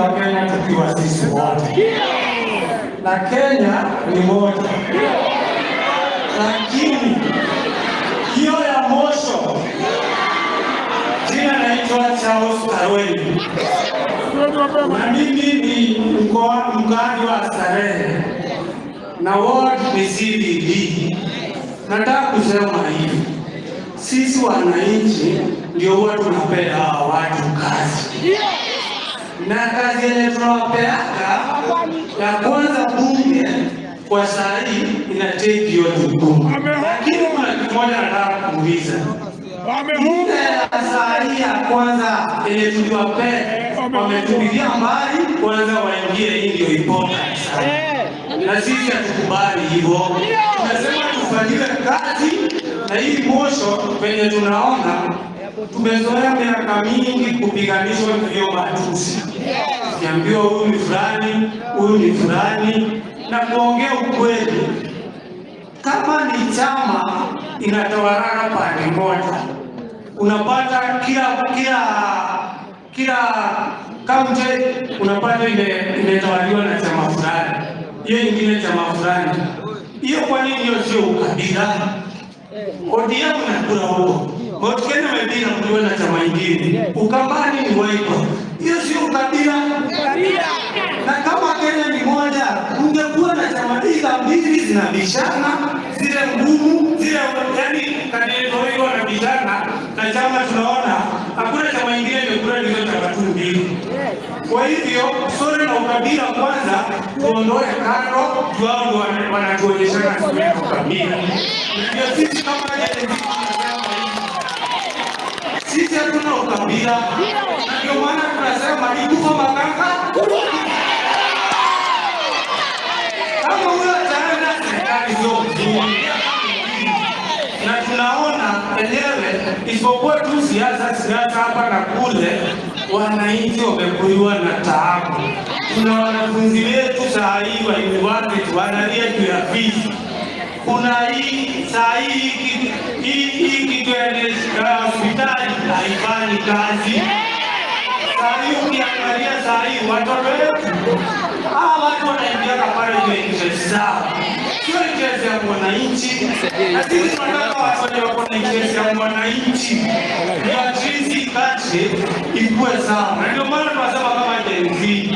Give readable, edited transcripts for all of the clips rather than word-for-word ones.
wa Kenya tukiwa sisi wote, na Kenya ni moja, lakini hiyo ya mosho, jina naitwa Charles Karweli, na mimi ni mkazi wa Starehe na ward ni CBD. Nataka kusema hivi, sisi wananchi ndio huwa tunapea watu kazi, na kazi yenye tunawapeaka ya kwanza bunge kwa saa hii inateki hiyo jukumu. Lakini kuna kitu moja nataka kuuliza, bunge ya saa hii ya kwanza yenye tuliwapea wametupigia mbali, kwanza waingie, hii ndio important sana, na sisi hatukubali hivyo. Tunasema tufanyiwe kazi, na hii mosho penye tunaona tumezoea miaka mingi kupiganishwa hiyo matusi, kiambiwa huyu ni fulani, huyu ni fulani. Na kuongea ukweli, kama ni chama inatawala pande moja, unapata kila kaunti unapata imetawaliwa na chama fulani, hiyo ingine chama fulani. Hiyo kwa nini? Hiyo sio ukabila. ODM unakula huko, Mount Kenya Medina mkiwa na chama ingine, Ukambani ni Wiper, hiyo sio ukabila. Na kama Kenya ni moja, ungekuwa na chama mbili zinabishana, zile ngumu, zile yani kandidato hiyo wanabishana, na chama tunaona hakuna chama ingine imekula hizo chama tu mbili. Kwa hivyo sore na ukabila kwanza tuondoe kando, tuao ndio wanatuonyeshana sio ukabila. Ndio sisi kama sisi hatuna ukabila, ndio maana tunasema ni kufa makanga. Kama huyo tayari serikali zote, na tunaona enyewe isipokuwa tu siasa hapa na kule, wananchi wamekuliwa na taabu. Kuna wanafunzi wetu saa hii wa university wanalia juu ya fees. Kuna hii saa hii kitu ya hospitali haifanyi kazi. Saa hii ukiangalia saa hii watoto wetu, watu wanaingia pale kwa interest zao, sio interest ya mwananchi. Na sisi tunataka watu wako na interest ya mwananchi, ndio sisi kazi ikuwe sawa. Na ndio maana tunasema kama Gen Z,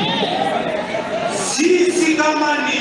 sisi kama ni